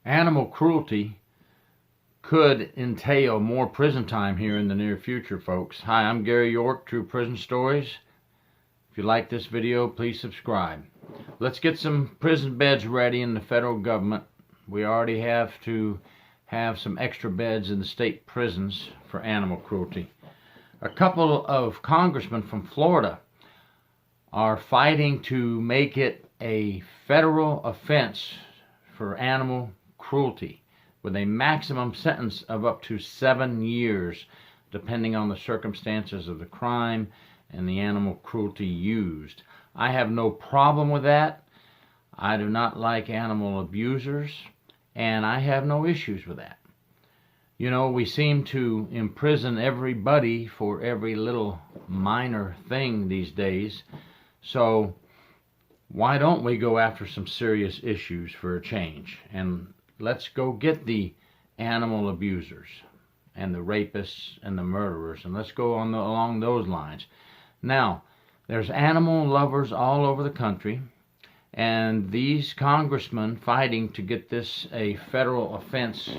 Animal cruelty could entail more prison time here in the near future, folks. Hi, I'm Gary York, True Prison Stories. If you like this video, please subscribe. Let's get some prison beds ready in the federal government. We already have to have some extra beds in the state prisons for animal cruelty. A couple of congressmen from Florida are fighting to make it a federal offense for animal cruelty with a maximum sentence of up to 7 years, depending on the circumstances of the crime and the animal cruelty used. I have no problem with that. I do not like animal abusers, and I have no issues with that. You know, we seem to imprison everybody for every little minor thing these days. So why don't we go after some serious issues for a change? And let's go get the animal abusers and the rapists and the murderers, and let's go along those lines. Now, there's animal lovers all over the country, and these congressmen fighting to get this a federal offense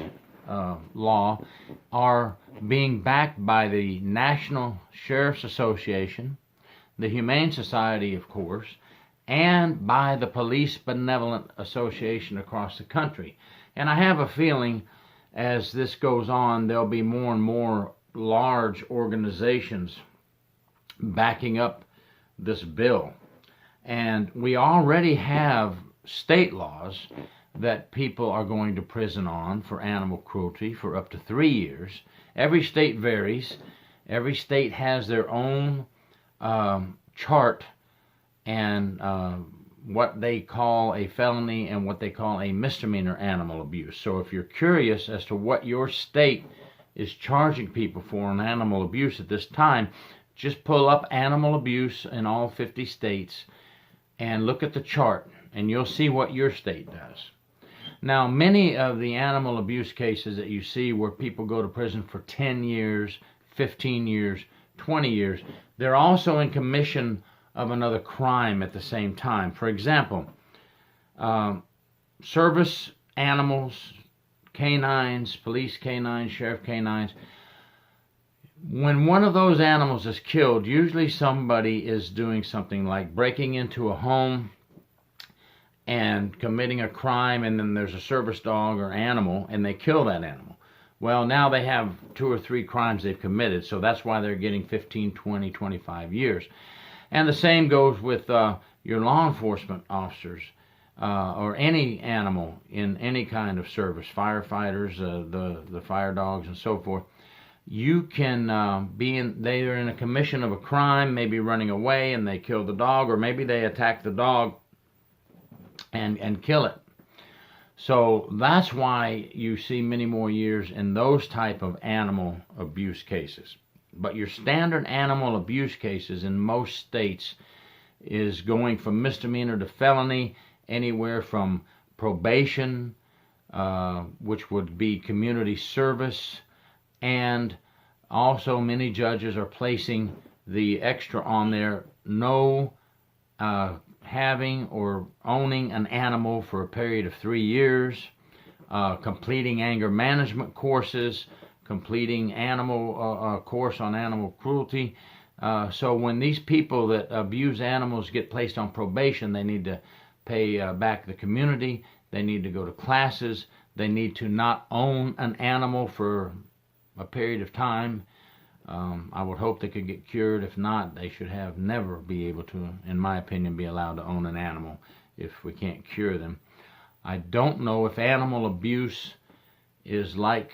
law are being backed by the National Sheriff's Association, the Humane Society, of course, and by the Police Benevolent Association across the country. And I have a feeling as this goes on, there'll be more and more large organizations backing up this bill. And we already have state laws that people are going to prison on for animal cruelty for up to 3 years. Every state varies. Every state has their own chart and what they call a felony and what they call a misdemeanor animal abuse. So if you're curious as to what your state is charging people for on animal abuse at this time, just pull up animal abuse in all 50 states and look at the chart, and you'll see what your state does. Now, many of the animal abuse cases that you see where people go to prison for 10 years, 15 years, 20 years, they're also in commission of another crime at the same time. For example, service animals, canines, police canines, sheriff canines, when one of those animals is killed, usually somebody is doing something like breaking into a home and committing a crime, and then there's a service dog or animal, and they kill that animal. Well, now they have 2 or 3 crimes they've committed, so that's why they're getting 15, 20, 25 years. And the same goes with your law enforcement officers or any animal in any kind of service, firefighters, the fire dogs, and so forth. You can they are in a commission of a crime, maybe running away, and they kill the dog, or maybe they attack the dog and kill it. So that's why you see many more years in those type of animal abuse cases. But your standard animal abuse cases in most states is going from misdemeanor to felony, anywhere from probation, which would be community service, and also many judges are placing the extra on there, no having or owning an animal for a period of 3 years, completing anger management courses, completing animal course on animal cruelty. So when these people that abuse animals get placed on probation, they need to pay back the community, they need to go to classes, they need to not own an animal for a period of time. I would hope they could get cured. If not, they should have never be able to, in my opinion, be allowed to own an animal if we can't cure them. I don't know if animal abuse is like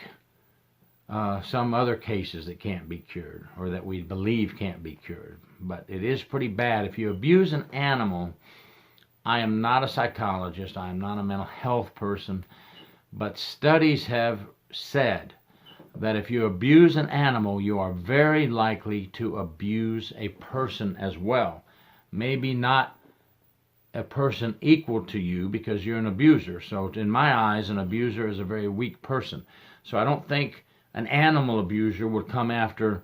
some other cases that can't be cured or that we believe can't be cured, but it is pretty bad. If you abuse an animal, I am not a psychologist, I am not a mental health person, but studies have said that if you abuse an animal, you are very likely to abuse a person as well. Maybe not a person equal to you because you're an abuser. So in my eyes, an abuser is a very weak person. So I don't think an animal abuser would come after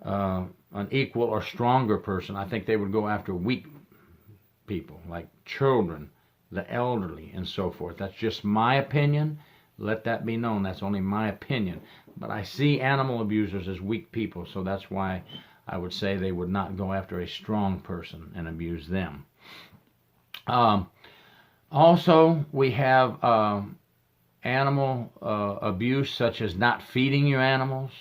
an equal or stronger person. I think they would go after weak people like children, the elderly, and so forth. That's just my opinion. Let that be known. That's only my opinion. But I see animal abusers as weak people, so that's why I would say they would not go after a strong person and abuse them. Also, we have animal abuse, such as not feeding your animals,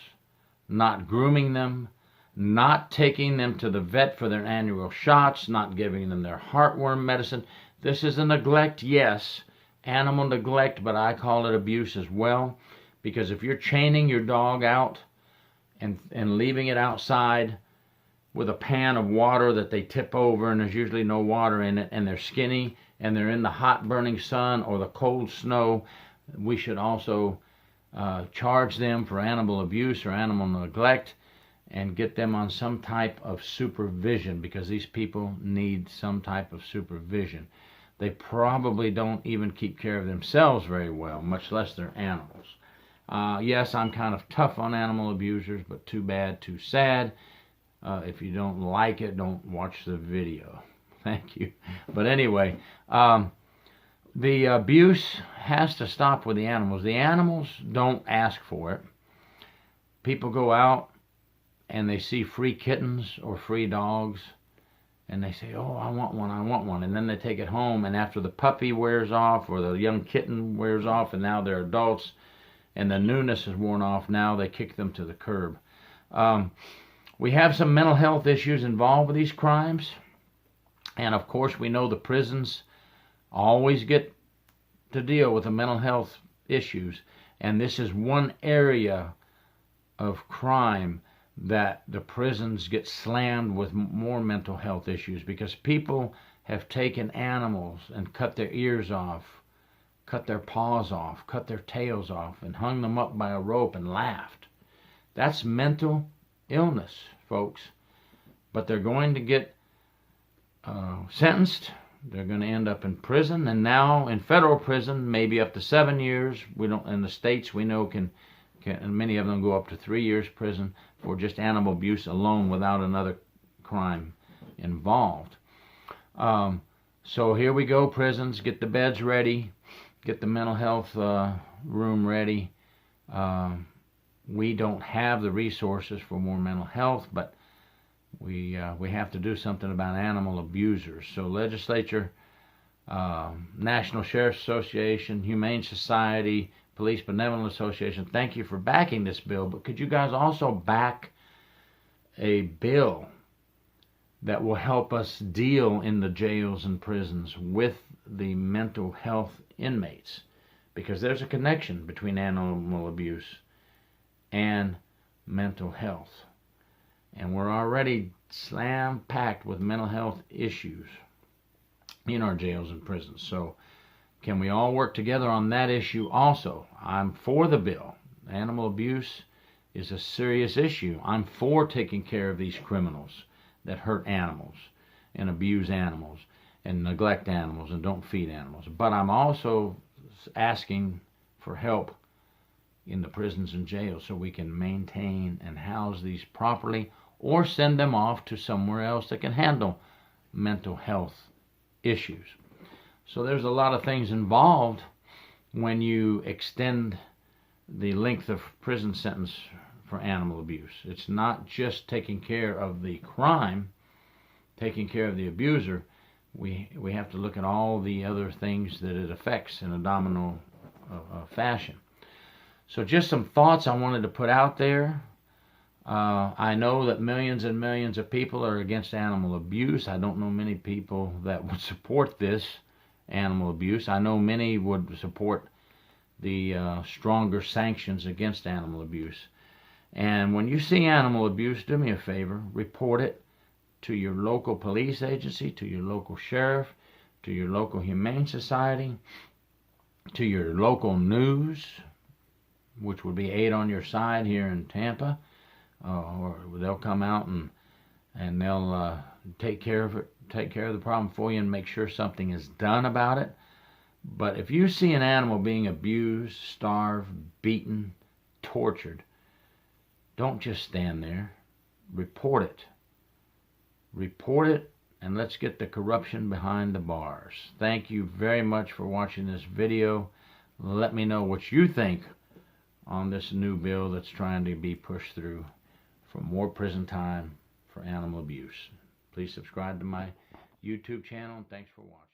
not grooming them, not taking them to the vet for their annual shots, not giving them their heartworm medicine. This is a neglect, yes, animal neglect, but I call it abuse as well, because if you're chaining your dog out and leaving it outside with a pan of water that they tip over and there's usually no water in it, and they're skinny and they're in the hot burning sun or the cold snow, we should also charge them for animal abuse or animal neglect and get them on some type of supervision, because these people need some type of supervision. They probably don't even keep care of themselves very well, much less their animals. Yes, I'm kind of tough on animal abusers, but too bad, too sad. If you don't like it, don't watch the video. Thank you. But anyway, the abuse has to stop with the animals. The animals don't ask for it. People go out and they see free kittens or free dogs, and they say, oh, I want one, I want one. And then they take it home, and after the puppy wears off or the young kitten wears off and now they're adults and the newness is worn off, now they kick them to the curb. We have some mental health issues involved with these crimes. And of course, we know the prisons always get to deal with the mental health issues. And this is one area of crime that the prisons get slammed with more mental health issues, because people have taken animals and cut their ears off, cut their paws off, cut their tails off, and hung them up by a rope and laughed. That's mental illness, folks. But they're going to get sentenced. They're going to end up in prison, and now in federal prison, maybe up to 7 years. We don't, in the states we know can and many of them go up to 3 years prison for just animal abuse alone without another crime involved. So here we go, prisons. Get the beds ready. Get the mental health room ready. We don't have the resources for more mental health, but we have to do something about animal abusers. So legislature, National Sheriff's Association, Humane Society, Police Benevolent Association, thank you for backing this bill. But could you guys also back a bill that will help us deal in the jails and prisons with the mental health inmates? Because there's a connection between animal abuse and mental health. And we're already slam-packed with mental health issues in our jails and prisons. So can we all work together on that issue also? I'm for the bill. Animal abuse is a serious issue. I'm for taking care of these criminals that hurt animals and abuse animals and neglect animals and don't feed animals. But I'm also asking for help in the prisons and jails so we can maintain and house these properly, or send them off to somewhere else that can handle mental health issues. So there's a lot of things involved when you extend the length of prison sentence for animal abuse. It's not just taking care of the crime, taking care of the abuser. We have to look at all the other things that it affects in a domino fashion. So just some thoughts I wanted to put out there. I know that millions and millions of people are against animal abuse. I don't know many people that would support this animal abuse. I know many would support the stronger sanctions against animal abuse. And when you see animal abuse, do me a favor, report it to your local police agency, to your local sheriff, to your local humane society, to your local news, which would be 8 on your side here in Tampa. Or they'll come out and they'll take care of it, take care of the problem for you, and make sure something is done about it. But if you see an animal being abused, starved, beaten, tortured, don't just stand there. Report it. Report it, and let's get the corruption behind the bars. Thank you very much for watching this video. let me know what you think on this new bill that's trying to be pushed through for more prison time for animal abuse. Please subscribe to my YouTube channel, and thanks for watching.